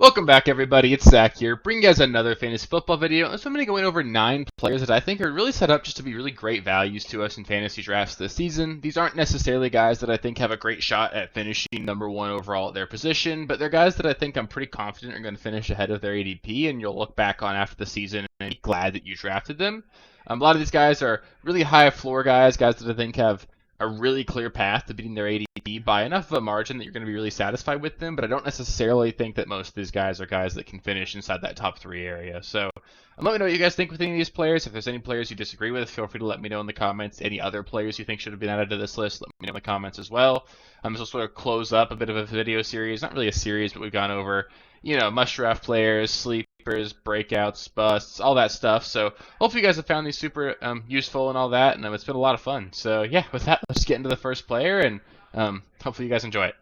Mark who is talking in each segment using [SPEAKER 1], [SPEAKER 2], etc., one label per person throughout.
[SPEAKER 1] Welcome back, everybody. It's Zach here, bringing you guys another fantasy football video. So I'm going to go in over 9 players that I think are really set up just to be really great values to us in fantasy drafts this season. These aren't necessarily guys that I think have a great shot at finishing #1 overall at their position, but they're guys that I think I'm pretty confident are going to finish ahead of their ADP, and you'll look back on after the season and be glad that you drafted them. A lot of these guys are really high floor guys that I think have a really clear path to beating their ADP by enough of a margin that you're going to be really satisfied with them, but I don't necessarily think that most of these guys are guys that can finish inside that top 3 area. So let me know what you guys think with any of these players. If there's any players you disagree with, feel free to let me know in the comments. Any other players you think should have been added to this list, let me know in the comments as well. This will sort of close up a bit of a video series. Not really a series, but we've gone over, must draft players, sleepers, breakouts, busts, all that stuff. So hopefully you guys have found these super useful and all that, and it's been a lot of fun. So yeah, with that, let's get into the first player, and hopefully you guys enjoy it.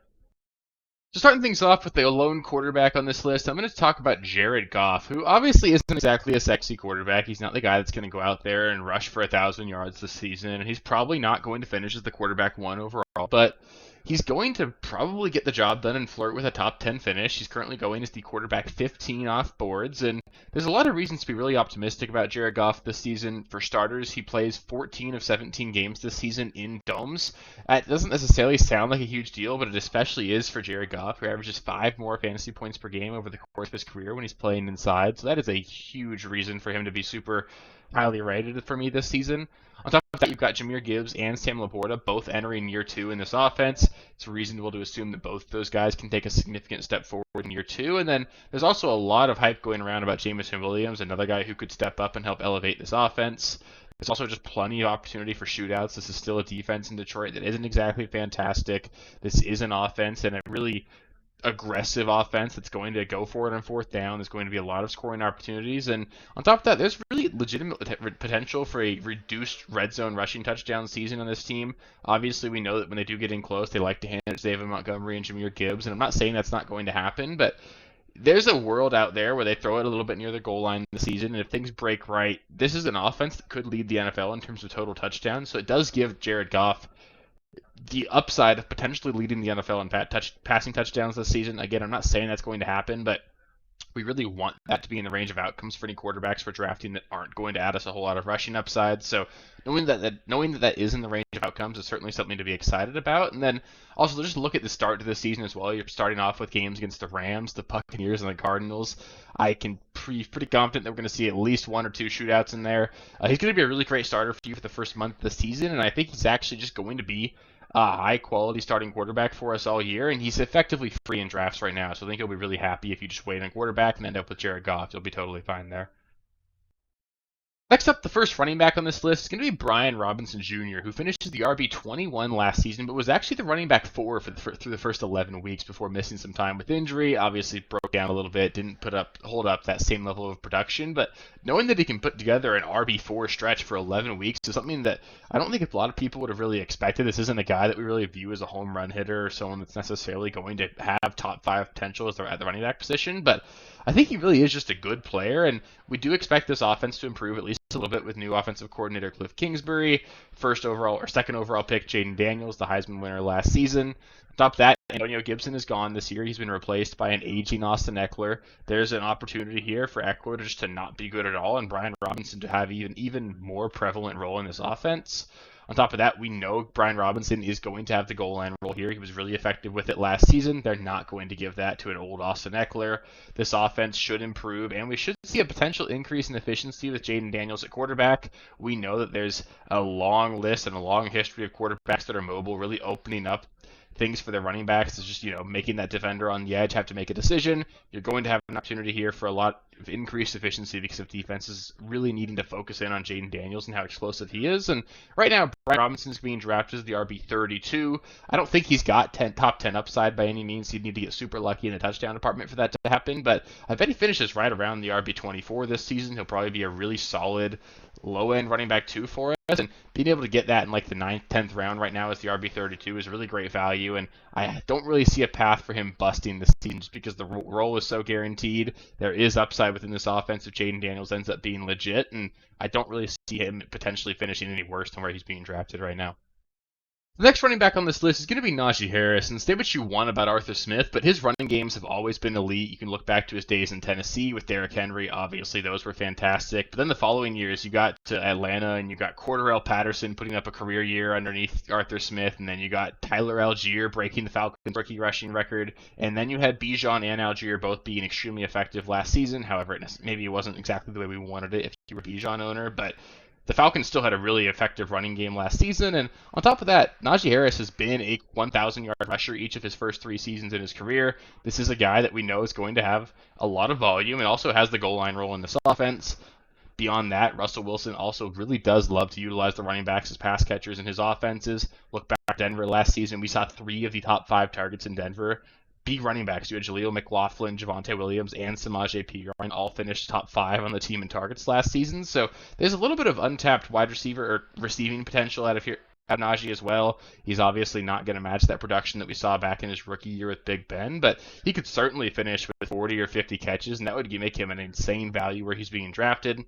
[SPEAKER 1] So starting things off with the lone quarterback on this list, I'm going to talk about Jared Goff, who obviously isn't exactly a sexy quarterback. He's not the guy that's going to go out there and rush for 1,000 yards this season, and he's probably not going to finish as the quarterback 1 overall, but he's going to probably get the job done and flirt with a top 10 finish. He's currently going as the quarterback 15 off boards, and there's a lot of reasons to be really optimistic about Jared Goff this season. For starters, he plays 14 of 17 games this season in domes. It doesn't necessarily sound like a huge deal, but it especially is for Jared Goff, who averages 5 more fantasy points per game over the course of his career when he's playing inside. So that is a huge reason for him to be super highly rated for me this season. On top of that, you've got Jahmyr Gibbs and Sam Laporta both entering year 2 in this offense. It's reasonable to assume that both those guys can take a significant step forward in year 2. And then there's also a lot of hype going around about Jameson Williams, another guy who could step up and help elevate this offense. There's also just plenty of opportunity for shootouts. This is still a defense in Detroit that isn't exactly fantastic. This is an offense and a really aggressive offense that's going to go for it on 4th down. There's going to be a lot of scoring opportunities, and on top of that, there's really legitimate potential for a reduced red zone rushing touchdown season on this team. Obviously, we know that when they do get in close, they like to hand it to David Montgomery and Jahmyr Gibbs, and I'm not saying that's not going to happen, but there's a world out there where they throw it a little bit near the goal line this season, and if things break right, this is an offense that could lead the NFL in terms of total touchdowns, so it does give Jared Goff the upside of potentially leading the NFL in passing touchdowns this season. Again, I'm not saying that's going to happen, but we really want that to be in the range of outcomes for any quarterbacks for drafting that aren't going to add us a whole lot of rushing upside. So knowing that is in the range of outcomes is certainly something to be excited about. And then also just look at the start to the season as well. You're starting off with games against the Rams, the Buccaneers, and the Cardinals. I can pretty confident that we're going to see at least 1 or 2 shootouts in there. He's going to be a really great starter for you for the first month of the season, and I think he's actually just going to be a high-quality starting quarterback for us all year, and he's effectively free in drafts right now, so I think you'll be really happy if you just wait on quarterback and end up with Jared Goff. You'll be totally fine there. Next up, the first running back on this list is going to be Brian Robinson Jr., who finished the RB21 last season, but was actually the running back 4 through the first 11 weeks before missing some time with injury. Obviously broke down a little bit, didn't hold up that same level of production, but knowing that he can put together an RB4 stretch for 11 weeks is something that I don't think a lot of people would have really expected. This isn't a guy that we really view as a home run hitter or someone that's necessarily going to have top 5 potential at the running back position, but I think he really is just a good player, and we do expect this offense to improve at least a little bit with new offensive coordinator Cliff Kingsbury, second overall pick Jaden Daniels, the Heisman winner last season. On top of that, Antonio Gibson is gone this year. He's been replaced by an aging Austin Eckler. There's an opportunity here for Eckler just to not be good at all, and Brian Robinson to have even more prevalent role in this offense. On top of that, we know Brian Robinson is going to have the goal line role here. He was really effective with it last season. They're not going to give that to an old Austin Eckler. This offense should improve, and we should see a potential increase in efficiency with Jaden Daniels at quarterback. We know that there's a long list and a long history of quarterbacks that are mobile, really opening up things for their running backs is just, making that defender on the edge have to make a decision. You're going to have an opportunity here for a lot of increased efficiency because of defenses really needing to focus in on Jaden Daniels and how explosive he is. And right now, Brian Robinson's being drafted as the RB32. I don't think he's got top 10 upside by any means. He'd need to get super lucky in the touchdown department for that to happen, but I bet he finishes right around the RB24 this season. He'll probably be a really solid low-end running back 2 for us, and being able to get that in like the 9th, 10th round right now as the RB32 is really great value, and I don't really see a path for him busting this season just because the role is so guaranteed. There is upside within this offense if Jaden Daniels ends up being legit, and I don't really see him potentially finishing any worse than where he's being drafted right now. The next running back on this list is going to be Najee Harris. And say what you want about Arthur Smith, but his running games have always been elite. You can look back to his days in Tennessee with Derrick Henry. Obviously, those were fantastic. But then the following years, you got to Atlanta and you got Cordarrelle Patterson putting up a career year underneath Arthur Smith. And then you got Tyler Algier breaking the Falcons' rookie rushing record. And then you had Bijan and Algier both being extremely effective last season. However, maybe it wasn't exactly the way we wanted it if you were a Bijan owner. But the Falcons still had a really effective running game last season, and on top of that, Najee Harris has been a 1,000-yard rusher each of his first 3 seasons in his career. This is a guy that we know is going to have a lot of volume and also has the goal line role in this offense. Beyond that, Russell Wilson also really does love to utilize the running backs as pass catchers in his offenses. Look back at Denver last season, we saw 3 of the top 5 targets in Denver be running backs. You had Jaleel McLaughlin, Javonte Williams, and Samaje Perine all finished top 5 on the team in targets last season. So there's a little bit of untapped wide receiver or receiving potential out of here at Najee as well. He's obviously not going to match that production that we saw back in his rookie year with Big Ben, but he could certainly finish with 40 or 50 catches, and that would make him an insane value where he's being drafted.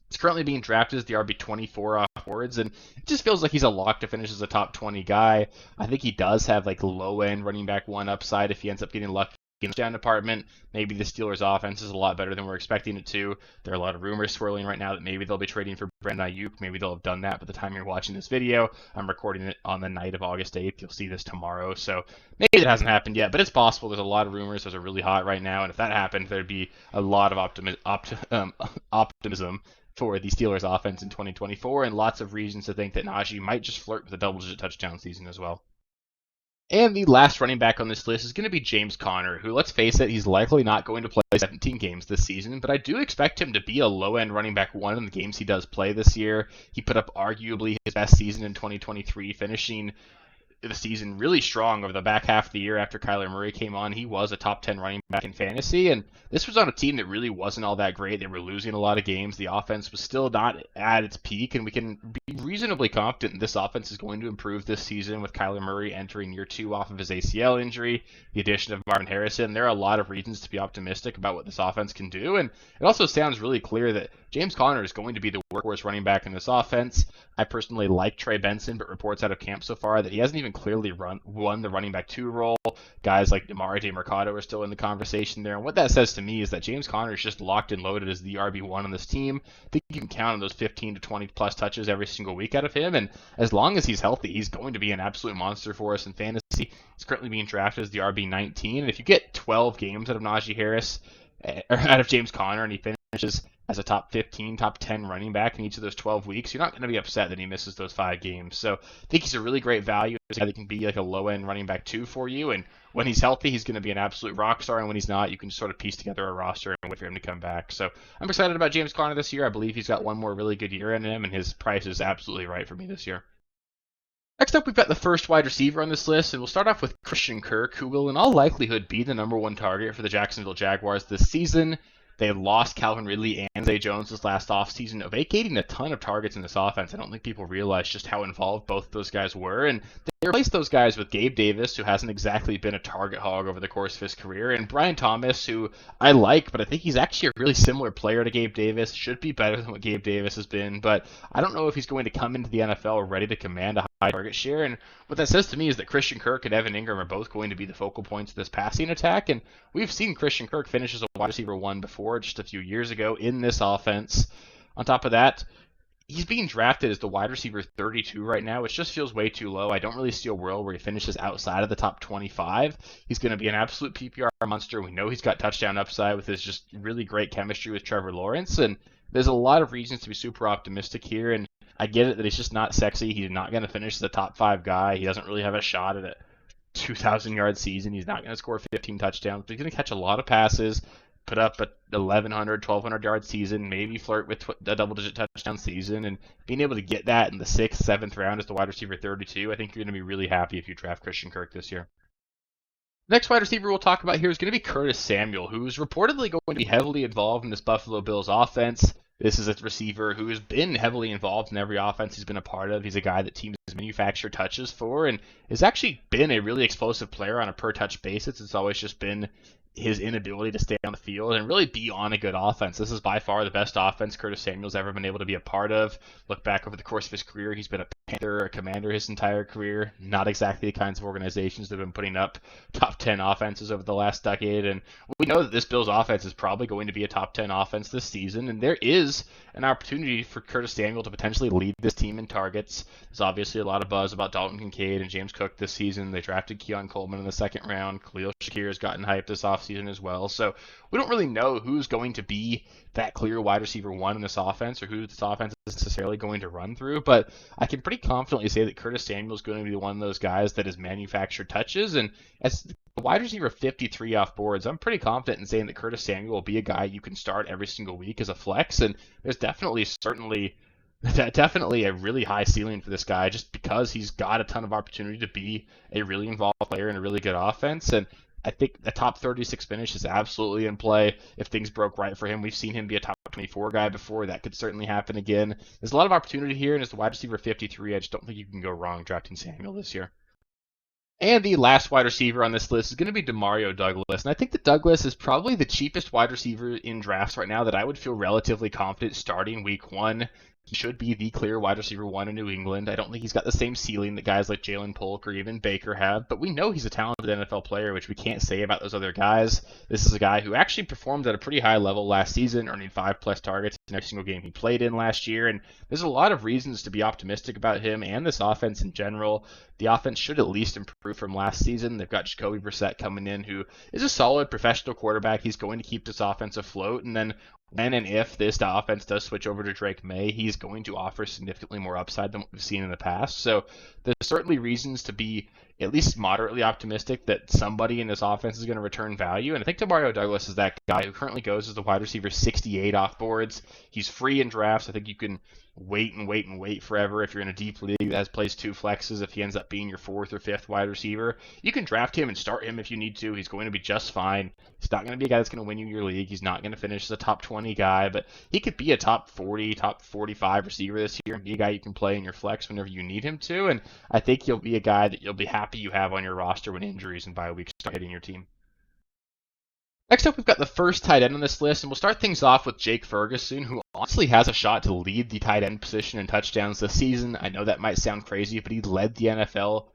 [SPEAKER 1] He's currently being drafted as the RB24 offwards, and it just feels like he's a lock to finish as a top 20 guy. I think he does have like low-end running back 1 upside if he ends up getting lucky in the touchdown department. Maybe the Steelers' offense is a lot better than we're expecting it to. There are a lot of rumors swirling right now that maybe they'll be trading for Brandon Ayuk. Maybe they'll have done that by the time you're watching this video. I'm recording it on the night of August 8th. You'll see this tomorrow, so maybe it hasn't happened yet, but it's possible. There's a lot of rumors. Those are really hot right now, and if that happened, there'd be a lot of optimism for the Steelers offense in 2024, and lots of reasons to think that Najee might just flirt with a double-digit touchdown season as well. And the last running back on this list is going to be James Conner, who, let's face it, he's likely not going to play 17 games this season, but I do expect him to be a low-end running back 1 in the games he does play this year. He put up arguably his best season in 2023, finishing the season really strong over the back half of the year after Kyler Murray came on. He was a top 10 running back in fantasy, and this was on a team that really wasn't all that great. They were losing a lot of games. The offense was still not at its peak, and we can be reasonably confident this offense is going to improve this season with Kyler Murray entering year 2 off of his ACL injury, the addition of Marvin Harrison. There are a lot of reasons to be optimistic about what this offense can do, and it also sounds really clear that James Conner is going to be the workhorse running back in this offense. I personally like Trey Benson, but reports out of camp so far that he hasn't even clearly won the running back 2 role. Guys like Demario Douglas are still in the conversation there. And what that says to me is that James Conner is just locked and loaded as the RB1 on this team. I think you can count on those 15 to 20 plus touches every single week out of him. And as long as he's healthy, he's going to be an absolute monster for us in fantasy. He's currently being drafted as the RB19. And if you get 12 games out of Najee Harris, or out of James Conner, and he finishes as a top 15, top 10 running back in each of those 12 weeks, you're not going to be upset that he misses those 5 games. So I think he's a really great value. He's a guy that can be like a low-end running back 2 for you, and when he's healthy, he's going to be an absolute rock star, and when he's not, you can just sort of piece together a roster and wait for him to come back. So I'm excited about James Conner this year. I believe he's got one more really good year in him, and his price is absolutely right for me this year. Next up, we've got the first wide receiver on this list, and we'll start off with Christian Kirk, who will in all likelihood be the number 1 target for the Jacksonville Jaguars this season. They lost Calvin Ridley and Zay Jones this last offseason, vacating a ton of targets in this offense. I don't think people realize just how involved both of those guys were. And they replaced those guys with Gabe Davis, who hasn't exactly been a target hog over the course of his career, and Brian Thomas, who I like, but I think he's actually a really similar player to Gabe Davis. Should be better than what Gabe Davis has been, but I don't know if he's going to come into the NFL ready to command a high target share. And what that says to me is that Christian Kirk and Evan Ingram are both going to be the focal points of this passing attack. And we've seen Christian Kirk finish as a wide receiver 1 before, just a few years ago in this offense. On top of that, he's being drafted as the wide receiver 32 right now, which just feels way too low. I don't really see a world where he finishes outside of the top 25. He's going to be an absolute PPR monster. We know he's got touchdown upside with his just really great chemistry with Trevor Lawrence, and there's a lot of reasons to be super optimistic here, and I get it that he's just not sexy. He's not going to finish as a top 5 guy. He doesn't really have a shot at a 2,000-yard season. He's not going to score 15 touchdowns, but he's going to catch a lot of passes, put up a 1,100, 1,200-yard season, maybe flirt with a double-digit touchdown season, and being able to get that in the 6th, 7th round as the wide receiver 32, I think you're going to be really happy if you draft Christian Kirk this year. Next wide receiver we'll talk about here is going to be Curtis Samuel, who's reportedly going to be heavily involved in this Buffalo Bills offense. This is a receiver who has been heavily involved in every offense he's been a part of. He's a guy that teams manufacture touches for, and has actually been a really explosive player on a per-touch basis. It's always just been his inability to stay on the field and really be on a good offense. This is by far the best offense Curtis Samuel's ever been able to be a part of. Look back over the course of his career, he's been a Panther, a Commander his entire career. Not exactly the kinds of organizations that have been putting up top 10 offenses over the last decade. And we know that this Bills offense is probably going to be a top 10 offense this season. And there is an opportunity for Curtis Samuel to potentially lead this team in targets. There's obviously a lot of buzz about Dalton Kincaid and James Cook this season. They drafted Keon Coleman in the second round. Khalil Shakir has gotten hyped this offseason as well. So we don't really know who's going to be that clear wide receiver one in this offense or who this offense is necessarily going to run through. But I can pretty confidently say that Curtis Samuel is going to be one of those guys that is manufactured touches. And as the wide receiver 53 off boards, I'm pretty confident in saying that Curtis Samuel will be a guy you can start every single week as a flex. And there's definitely a really high ceiling for this guy just because he's got a ton of opportunity to be a really involved player in a really good offense. And I think a top 36 finish is absolutely in play if things broke right for him. We've seen him be a top 24 guy before. That could certainly happen again. There's a lot of opportunity here, and as the wide receiver 53, I just don't think you can go wrong drafting Samuel this year. And the last wide receiver on this list is going to be Demario Douglas. And I think that Douglas is probably the cheapest wide receiver in drafts right now that I would feel relatively confident starting week one. He should be the clear wide receiver one in New England. I don't think he's got the same ceiling that guys like Jalen Polk or even Baker have, but we know he's a talented NFL player, which we can't say about those other guys. This is a guy who actually performed at a pretty high level last season, earning 5+ targets in every single game he played in last year, and there's a lot of reasons to be optimistic about him and this offense in general. The offense should at least improve from last season. They've got Jacoby Brissett coming in, who is a solid professional quarterback. He's going to keep this offense afloat, and then when and if this offense does switch over to Drake May, he's going to offer significantly more upside than what we've seen in the past. So there's certainly reasons to be at least moderately optimistic that somebody in this offense is going to return value. And I think Demario Douglas is that guy who currently goes as the wide receiver 68 off boards. He's free in drafts. I think you can wait forever if you're in a deep league that plays two flexes. If he ends up being your 4th or 5th wide receiver, you can draft him and start him if you need to. He's going to be just fine. He's not going to be a guy that's going to win you your league. He's not going to finish as a top 20 guy, but he could be a top 40, top 45 receiver this year and be a guy you can play in your flex whenever you need him to. And I think he'll be a guy that you'll be happy you have on your roster when injuries and bye weeks start hitting your team. Next up, we've got the first tight end on this list, and we'll start things off with Jake Ferguson, who honestly has a shot to lead the tight end position in touchdowns this season. I know that might sound crazy, but he led the NFL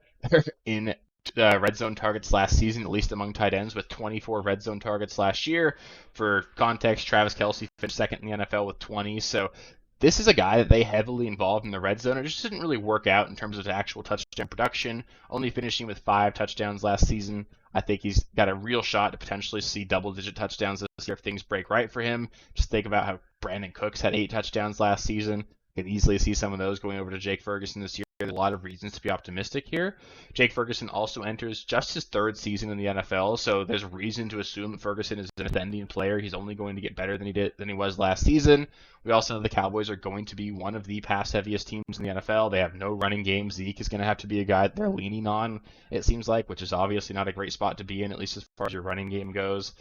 [SPEAKER 1] in red zone targets last season, at least among tight ends, with 24 red zone targets last year. For context, Travis Kelce finished second in the NFL with 20, so this is a guy that they heavily involved in the red zone. It just didn't really work out in terms of actual touchdown production, only finishing with 5 touchdowns last season. I think he's got a real shot to potentially see double-digit touchdowns this year if things break right for him. Just think about how Brandon Cooks had 8 touchdowns last season. You can easily see some of those going over to Jake Ferguson this year. There's a lot of reasons to be optimistic here. Jake Ferguson also enters just his 3rd season in the NFL, so there's reason to assume that Ferguson is an ascending player. He's only going to get better than he was last season. We also know the Cowboys are going to be one of the pass-heaviest teams in the NFL. They have no running game. Zeke is going to have to be a guy that they're leaning on, it seems like, which is obviously not a great spot to be in, at least as far as your running game goes.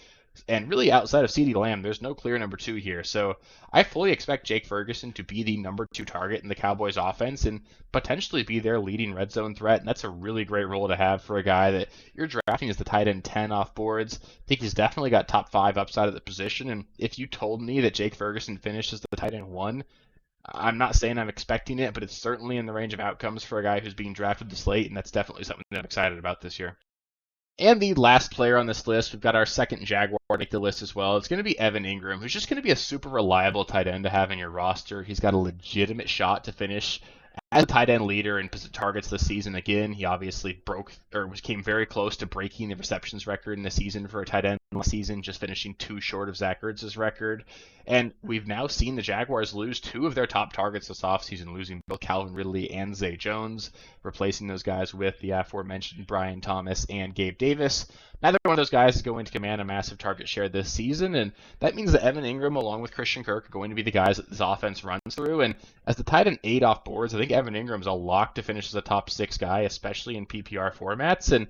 [SPEAKER 1] And really, outside of CeeDee Lamb, there's no clear number 2 here. So I fully expect Jake Ferguson to be the number 2 target in the Cowboys offense and potentially be their leading red zone threat. And that's a really great role to have for a guy that you're drafting as the tight end 10 off boards. I think he's definitely got top 5 upside at the position. And if you told me that Jake Ferguson finished as the tight end 1, I'm not saying I'm expecting it, but it's certainly in the range of outcomes for a guy who's being drafted this late. And that's definitely something that I'm excited about this year. And the last player on this list, we've got our second Jaguar to make the list as well. It's going to be Evan Ingram, who's just going to be a super reliable tight end to have in your roster. He's got a legitimate shot to finish as a tight end leader in targets this season. Again, he obviously came very close to breaking the receptions record in the season for a tight end last season, just finishing 2 short of Zach Ertz's record. And we've now seen the Jaguars lose 2 of their top targets this offseason, losing both Calvin Ridley and Zay Jones, replacing those guys with the aforementioned Brian Thomas and Gabe Davis. Neither one of those guys is going to command a massive target share this season, and that means that Evan Ingram, along with Christian Kirk, are going to be the guys that this offense runs through. And as the tight end 8 off boards, I think Evan Ingram's a lock to finish as a top 6 guy, especially in PPR formats. And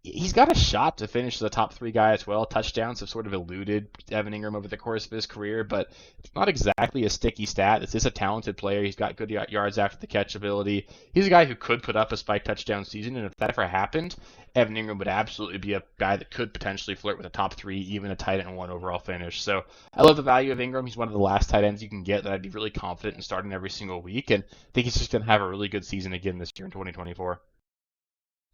[SPEAKER 1] he's got a shot to finish as a top 3 guy as well. Touchdowns have sort of eluded Evan Ingram over the course of his career, but it's not exactly a sticky stat. This is a talented player. He's got good yards after the catch ability. He's a guy who could put up a spike touchdown season, and if that ever happened, Evan Ingram would absolutely be a guy that could potentially flirt with a top 3, even a tight end 1 overall finish. So I love the value of Ingram. He's one of the last tight ends you can get that I'd be really confident in starting every single week, and I think he's just going to have a really good season again this year in 2024.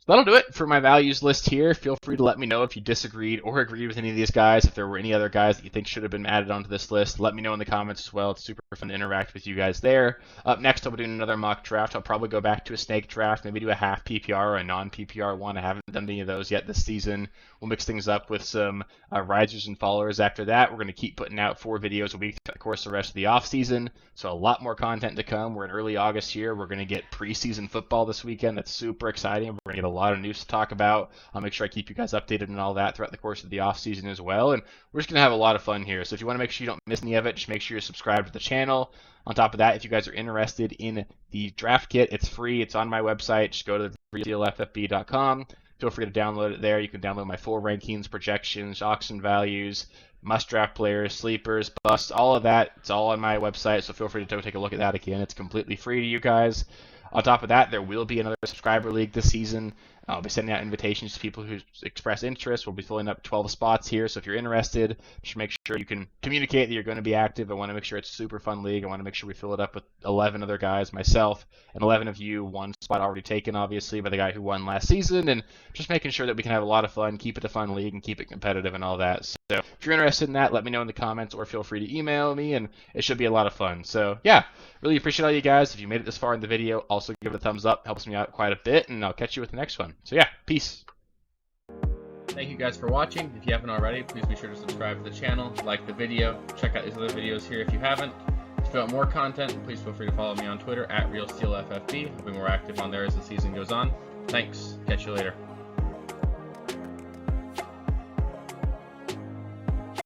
[SPEAKER 1] So that'll do it for my values list here. Feel free to let me know if you disagreed or agreed with any of these guys. If there were any other guys that you think should have been added onto this list, let me know in the comments as well. It's super fun to interact with you guys there. Up next, I'll be doing another mock draft. I'll probably go back to a snake draft, maybe do a half PPR or a non-PPR one. I haven't done any of those yet this season. We'll mix things up with some risers and followers after that. We're going to keep putting out 4 videos a week throughout the course of the rest of the offseason. So a lot more content to come. We're in early August here. We're going to get preseason football this weekend. That's super exciting. We're going to get a lot of news to talk about. I'll make sure I keep you guys updated and all that throughout the course of the offseason as well. And we're just going to have a lot of fun here. So if you want to make sure you don't miss any of it, just make sure you're subscribed to the channel. On top of that, if you guys are interested in the draft kit, it's free. It's on my website. Just go to realdealffb.com. Feel free to download it there. You can download my full rankings, projections, auction values, must-draft players, sleepers, busts, all of that. It's all on my website, so feel free to take a look at that again. It's completely free to you guys. On top of that, there will be another subscriber league this season. I'll be sending out invitations to people who express interest. We'll be filling up 12 spots here, so if you're interested, just make sure you can communicate that you're going to be active. I want to make sure it's a super fun league. I want to make sure we fill it up with 11 other guys, myself, and 11 of you. 1 spot already taken, obviously, by the guy who won last season, and just making sure that we can have a lot of fun, keep it a fun league, and keep it competitive and all that. So if you're interested in that, let me know in the comments, or feel free to email me, and it should be a lot of fun. So yeah, really appreciate all you guys. If you made it this far in the video, also give it a thumbs up. Helps me out quite a bit, and I'll catch you with the next one. So yeah, peace. Thank you guys for watching. If you haven't already, please be sure to subscribe to the channel, like the video, check out these other videos here if you haven't. If you want more content, please feel free to follow me on Twitter at RealSteelFFB. I'll be more active on there as the season goes on. Thanks. Catch you later.